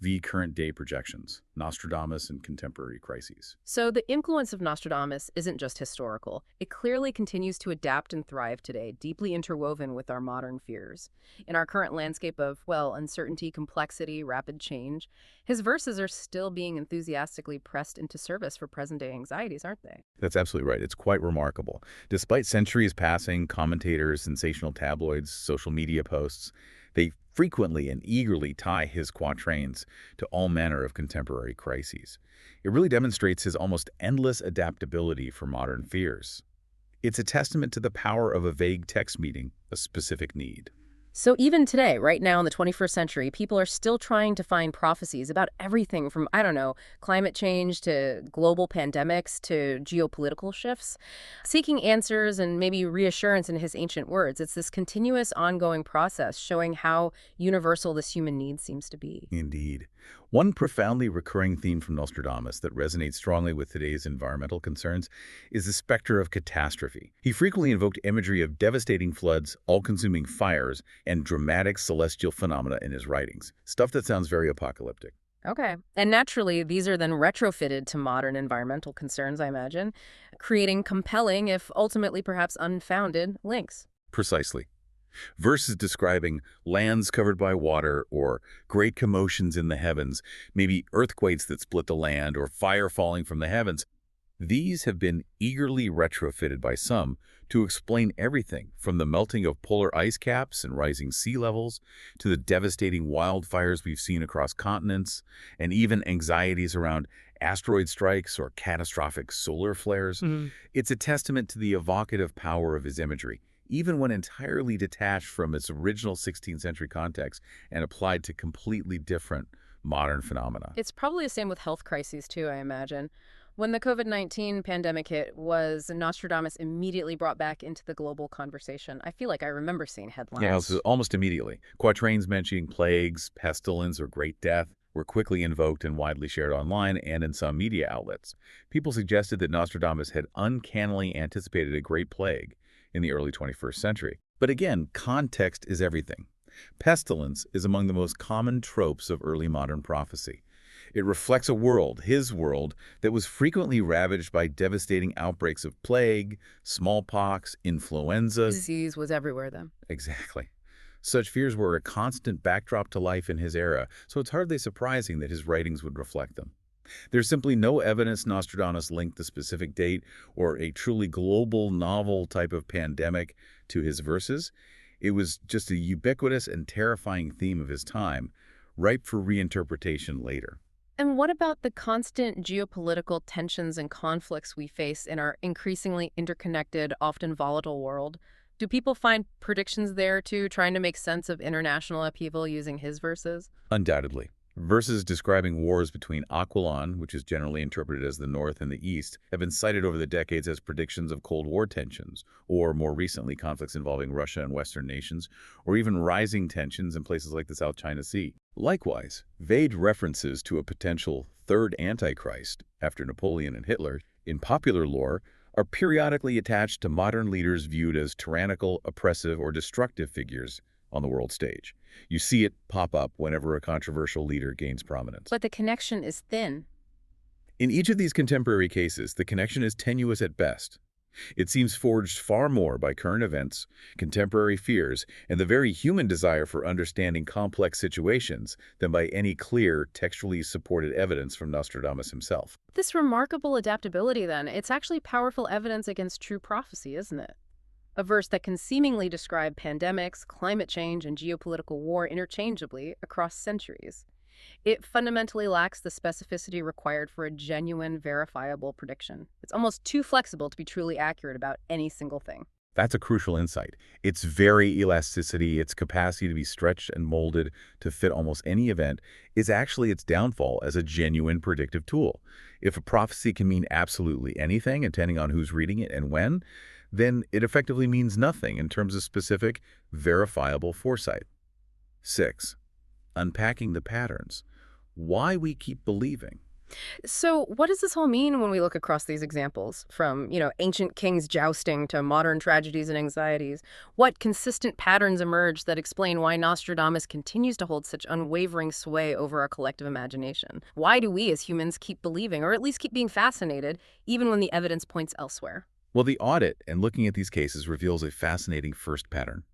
The current-day projections, Nostradamus and contemporary crises. So the influence of Nostradamus isn't just historical. It clearly continues to adapt and thrive today, deeply interwoven with our modern fears. In our current landscape of, well, uncertainty, complexity, rapid change, his verses are still being enthusiastically pressed into service for present-day anxieties, aren't they? That's absolutely right. It's quite remarkable. Despite centuries passing, commentators, sensational tabloids, social media posts, They frequently and eagerly tie his quatrains to all manner of contemporary crises. It really demonstrates his almost endless adaptability for modern fears. It's a testament to the power of a vague text meeting a specific need. So even today, right now in the 21st century, people are still trying to find prophecies about everything from, I don't know, climate change to global pandemics to geopolitical shifts, seeking answers and maybe reassurance in his ancient words. It's this continuous, ongoing process showing how universal this human need seems to be. Indeed. One profoundly recurring theme from Nostradamus that resonates strongly with today's environmental concerns is the specter of catastrophe. He frequently invoked imagery of devastating floods, all-consuming fires, and dramatic celestial phenomena in his writings, stuff that sounds very apocalyptic. Okay. And naturally, these are then retrofitted to modern environmental concerns, I imagine, creating compelling, if ultimately perhaps unfounded, links. Precisely. Verses describing lands covered by water or great commotions in the heavens, maybe earthquakes that split the land or fire falling from the heavens. These have been eagerly retrofitted by some to explain everything from the melting of polar ice caps and rising sea levels to the devastating wildfires we've seen across continents and even anxieties around asteroid strikes or catastrophic solar flares. It's a testament to the evocative power of his imagery, even when entirely detached from its original 16th century context and applied to completely different modern phenomena. It's probably the same with health crises, too, I imagine. When the COVID-19 pandemic hit, was Nostradamus immediately brought back into the global conversation? I feel like I remember seeing Yeah, headlines. almost immediately. Quatrains mentioning plagues, pestilence, or great death were quickly invoked and widely shared online and in some media outlets. People suggested that Nostradamus had uncannily anticipated a great plague in the early 21st century. But again, context is everything. Pestilence is among the most common tropes of early modern prophecy. It reflects a world, his world, that was frequently ravaged by devastating outbreaks of plague, smallpox, influenza. Disease was everywhere then. Exactly. Such fears were a constant backdrop to life in his era, so it's hardly surprising that his writings would reflect them. There's simply no evidence Nostradamus linked the specific date or a truly global novel type of pandemic to his verses. It was just a ubiquitous and terrifying theme of his time, ripe for reinterpretation later. And what about the constant geopolitical tensions and conflicts we face in our increasingly interconnected, often volatile world? Do people find predictions there, too, trying to make sense of international upheaval using his verses? Undoubtedly. Verses describing wars between Aquilon, which is generally interpreted as the North and the East, have been cited over the decades as predictions of Cold War tensions, or more recently, conflicts involving Russia and Western nations, or even rising tensions in places like the South China Sea. Likewise, vague references to a potential third Antichrist, after Napoleon and Hitler, in popular lore, are periodically attached to modern leaders viewed as tyrannical, oppressive, or destructive figures on the world stage. You see it pop up whenever a controversial leader gains prominence. But the connection is thin. In each of these contemporary cases, the connection is tenuous at best. It seems forged far more by current events, contemporary fears, and the very human desire for understanding complex situations than by any clear, textually supported evidence from Nostradamus himself. This remarkable adaptability, then, it's actually powerful evidence against true prophecy, isn't it? A verse that can seemingly describe pandemics, climate change, and geopolitical war interchangeably across centuries. It fundamentally lacks the specificity required for a genuine, verifiable prediction. It's almost too flexible to be truly accurate about any single thing. That's a crucial insight. Its very elasticity, its capacity to be stretched and molded to fit almost any event, is actually its downfall as a genuine predictive tool. If a prophecy can mean absolutely anything, depending on who's reading it and when, then it effectively means nothing in terms of specific, verifiable foresight. 6. Unpacking the patterns. Why we keep believing. So what does this all mean when we look across these examples, from, ancient kings jousting to modern tragedies and anxieties? What consistent patterns emerge that explain why Nostradamus continues to hold such unwavering sway over our collective imagination? Why do we as humans keep believing, or at least keep being fascinated, even when the evidence points elsewhere? Well, the audit and looking at these cases reveals a fascinating first pattern: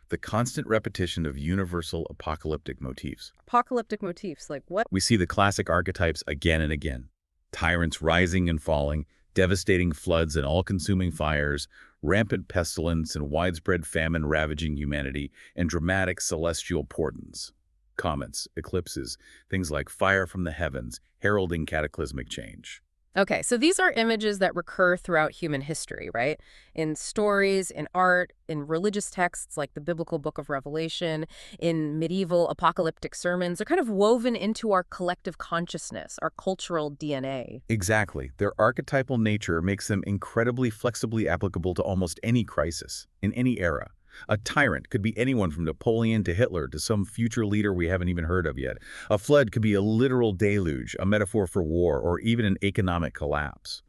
the constant repetition of universal apocalyptic motifs. Apocalyptic motifs, like what? We see the classic archetypes again and again: tyrants rising and falling, devastating floods and all-consuming fires, rampant pestilence and widespread famine ravaging humanity, and dramatic celestial portents. Comets, eclipses, things like fire from the heavens, heralding cataclysmic change. Okay, so these are images that recur throughout human history, right? In stories, in art, in religious texts like the biblical book of Revelation, in medieval apocalyptic sermons. They're kind of woven into our collective consciousness, our cultural DNA. Exactly. Their archetypal nature makes them incredibly flexibly applicable to almost any crisis, in any era. A tyrant could be anyone from Napoleon to Hitler to some future leader we haven't even heard of yet. A flood could be a literal deluge, a metaphor for war, or even an economic collapse.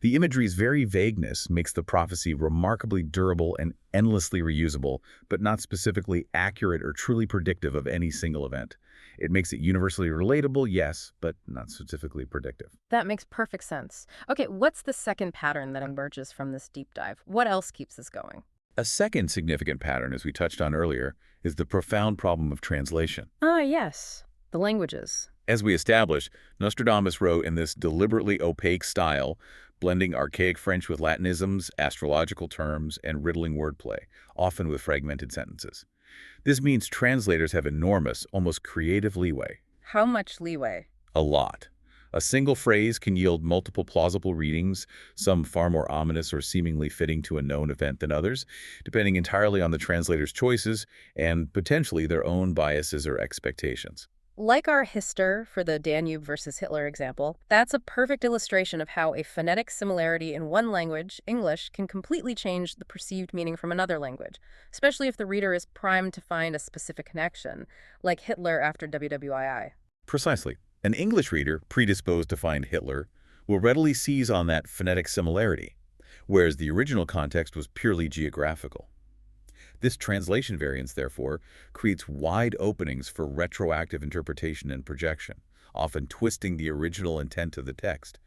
The imagery's very vagueness makes the prophecy remarkably durable and endlessly reusable, but not specifically accurate or truly predictive of any single event. It makes it universally relatable, yes, but not specifically predictive. That makes perfect sense. Okay, what's the second pattern that emerges from this deep dive? What else keeps us going? A second significant pattern, as we touched on earlier, is the profound problem of translation. Ah, yes, the languages. As we established, Nostradamus wrote in this deliberately opaque style, blending archaic French with Latinisms, astrological terms, and riddling wordplay, often with fragmented sentences. This means translators have enormous, almost creative leeway. How much leeway? A lot. A single phrase can yield multiple plausible readings, some far more ominous or seemingly fitting to a known event than others, depending entirely on the translator's choices and potentially their own biases or expectations. Like our Hister for the Danube versus Hitler example, that's a perfect illustration of how a phonetic similarity in one language, English, can completely change the perceived meaning from another language, especially if the reader is primed to find a specific connection, like Hitler after WWII. Precisely. An English reader predisposed to find Hitler will readily seize on that phonetic similarity, whereas the original context was purely geographical. This translation variance, therefore, creates wide openings for retroactive interpretation and projection, often twisting the original intent of the text,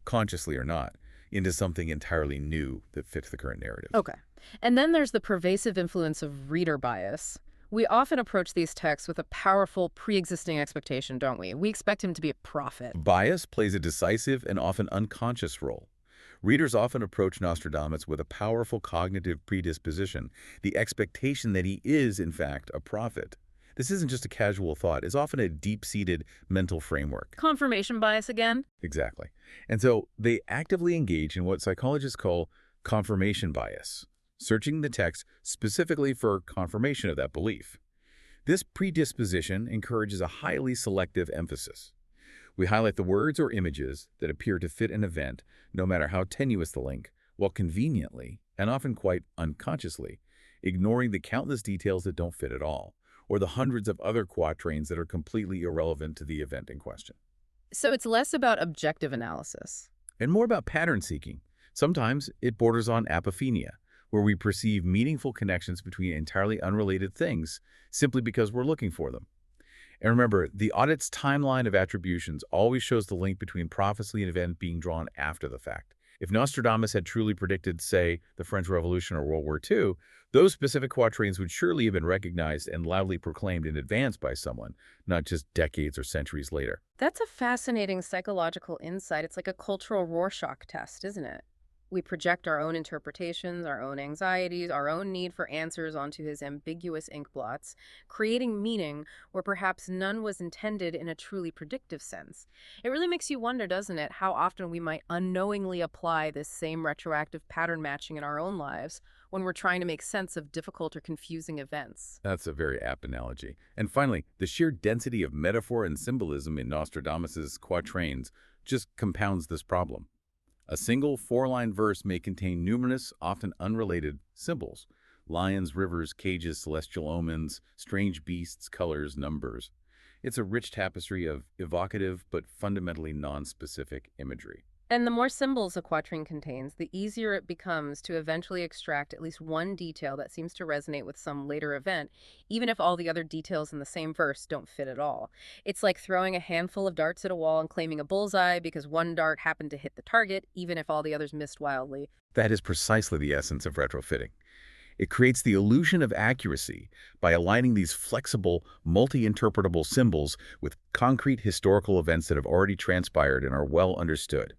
consciously or not, into something entirely new that fits the current narrative. Okay. And then there's the pervasive influence of reader bias. We often approach these texts with a powerful pre-existing expectation, don't we? We expect him to be a prophet. Bias plays a decisive and often unconscious role. Readers often approach Nostradamus with a powerful cognitive predisposition, the expectation that he is, in fact, a prophet. This isn't just a casual thought. It's often a deep-seated mental framework. Confirmation bias again? Exactly. And so they actively engage in what psychologists call confirmation bias, searching the text specifically for confirmation of that belief. This predisposition encourages a highly selective emphasis. We highlight the words or images that appear to fit an event, no matter how tenuous the link, while conveniently, and often quite unconsciously, ignoring the countless details that don't fit at all, or the hundreds of other quatrains that are completely irrelevant to the event in question. So it's less about objective analysis. And more about pattern seeking. Sometimes it borders on apophenia, where we perceive meaningful connections between entirely unrelated things simply because we're looking for them. And remember, the audit's timeline of attributions always shows the link between prophecy and event being drawn after the fact. If Nostradamus had truly predicted, say, the French Revolution or World War II, those specific quatrains would surely have been recognized and loudly proclaimed in advance by someone, not just decades or centuries later. That's a fascinating psychological insight. It's like a cultural Rorschach test, isn't it? We project our own interpretations, our own anxieties, our own need for answers onto his ambiguous ink blots, creating meaning where perhaps none was intended in a truly predictive sense. It really makes you wonder, doesn't it, how often we might unknowingly apply this same retroactive pattern matching in our own lives when we're trying to make sense of difficult or confusing events. That's a very apt analogy. And finally, the sheer density of metaphor and symbolism in Nostradamus's quatrains just compounds this problem. A single four-line verse may contain numerous, often unrelated symbols: lions, rivers, cages, celestial omens, strange beasts, colors, numbers. It's a rich tapestry of evocative but fundamentally non-specific imagery. And the more symbols a quatrain contains, the easier it becomes to eventually extract at least one detail that seems to resonate with some later event, even if all the other details in the same verse don't fit at all. It's like throwing a handful of darts at a wall and claiming a bullseye because one dart happened to hit the target, even if all the others missed wildly. That is precisely the essence of retrofitting. It creates the illusion of accuracy by aligning these flexible, multi-interpretable symbols with concrete historical events that have already transpired and are well understood.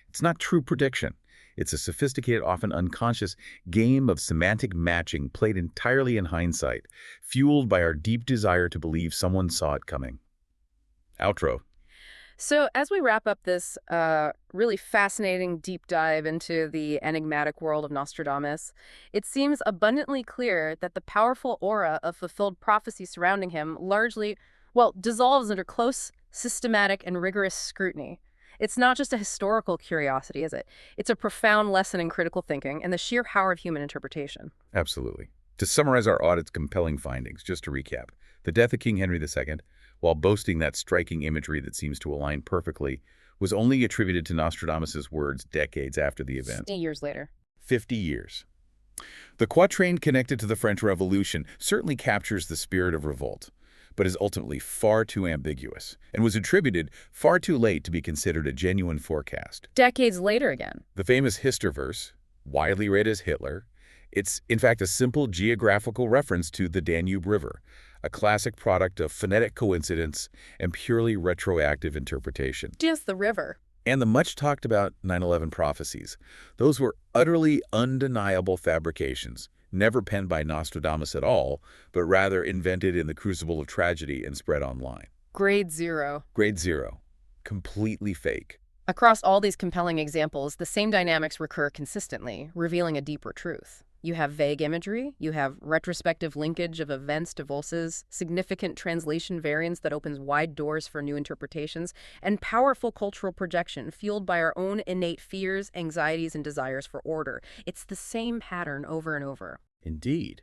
It's not true prediction. It's a sophisticated, often unconscious game of semantic matching played entirely in hindsight, fueled by our deep desire to believe someone saw it coming. Outro. So, as we wrap up this really fascinating deep dive into the enigmatic world of Nostradamus, it seems abundantly clear that the powerful aura of fulfilled prophecy surrounding him largely, well, dissolves under close, systematic, and rigorous scrutiny. It's not just a historical curiosity, is it? It's a profound lesson in critical thinking and the sheer power of human interpretation. Absolutely. To summarize our audit's compelling findings, just to recap, the death of King Henry II, while boasting that striking imagery that seems to align perfectly, was only attributed to Nostradamus's words decades after the event. 50 years later. 50 years. The quatrain connected to the French Revolution certainly captures the spirit of revolt, but is ultimately far too ambiguous and was attributed far too late to be considered a genuine forecast. Decades later again. The famous Hister verse, widely read as Hitler, it's in fact a simple geographical reference to the Danube River, a classic product of phonetic coincidence and purely retroactive interpretation. Just the river. And the much-talked-about 9/11 prophecies. Those were utterly undeniable fabrications, never penned by Nostradamus at all, but rather invented in the crucible of tragedy and spread online. Grade zero. Grade zero. Completely fake. Across all these compelling examples, the same dynamics recur consistently, revealing a deeper truth. You have vague imagery, you have retrospective linkage of events to voices, significant translation variance that opens wide doors for new interpretations, and powerful cultural projection fueled by our own innate fears, anxieties, and desires for order. It's the same pattern over and over. Indeed.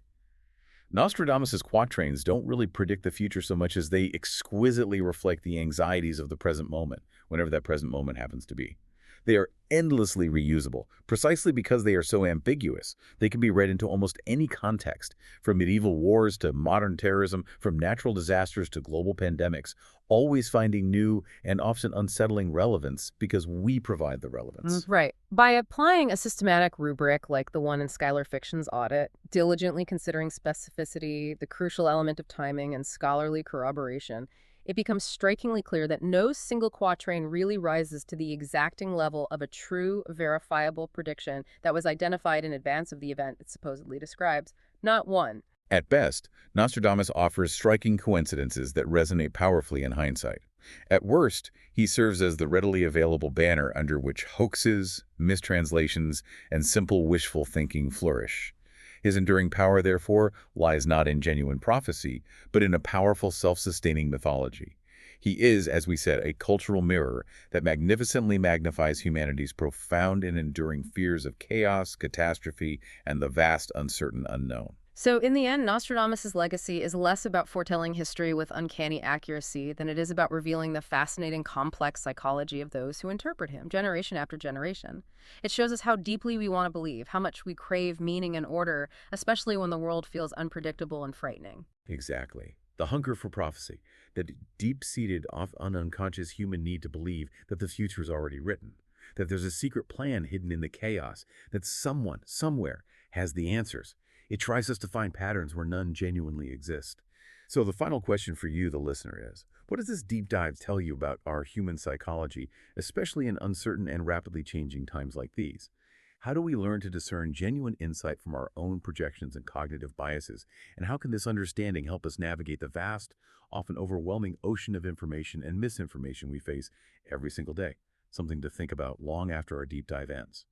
Nostradamus's quatrains don't really predict the future so much as they exquisitely reflect the anxieties of the present moment, whenever that present moment happens to be. They are endlessly reusable, precisely because they are so ambiguous. They can be read into almost any context, from medieval wars to modern terrorism, from natural disasters to global pandemics, always finding new and often unsettling relevance because we provide the relevance. Right. By applying a systematic rubric like the one in Schuyler Fiction's audit, diligently considering specificity, the crucial element of timing, and scholarly corroboration, it becomes strikingly clear that no single quatrain really rises to the exacting level of a true, verifiable prediction that was identified in advance of the event it supposedly describes. Not one. At best, Nostradamus offers striking coincidences that resonate powerfully in hindsight. At worst, he serves as the readily available banner under which hoaxes, mistranslations, and simple wishful thinking flourish. His enduring power, therefore, lies not in genuine prophecy, but in a powerful self-sustaining mythology. He is, as we said, a cultural mirror that magnificently magnifies humanity's profound and enduring fears of chaos, catastrophe, and the vast, uncertain unknown. So in the end, Nostradamus' legacy is less about foretelling history with uncanny accuracy than it is about revealing the fascinating, complex psychology of those who interpret him, generation after generation. It shows us how deeply we want to believe, how much we crave meaning and order, especially when the world feels unpredictable and frightening. Exactly. The hunger for prophecy, that deep-seated, often unconscious human need to believe that the future is already written, that there's a secret plan hidden in the chaos, that someone, somewhere, has the answers. It tries us to find patterns where none genuinely exist. So the final question for you, the listener, is, what does this deep dive tell you about our human psychology, especially in uncertain and rapidly changing times like these? How do we learn to discern genuine insight from our own projections and cognitive biases? And how can this understanding help us navigate the vast, often overwhelming ocean of information and misinformation we face every single day? Something to think about long after our deep dive ends.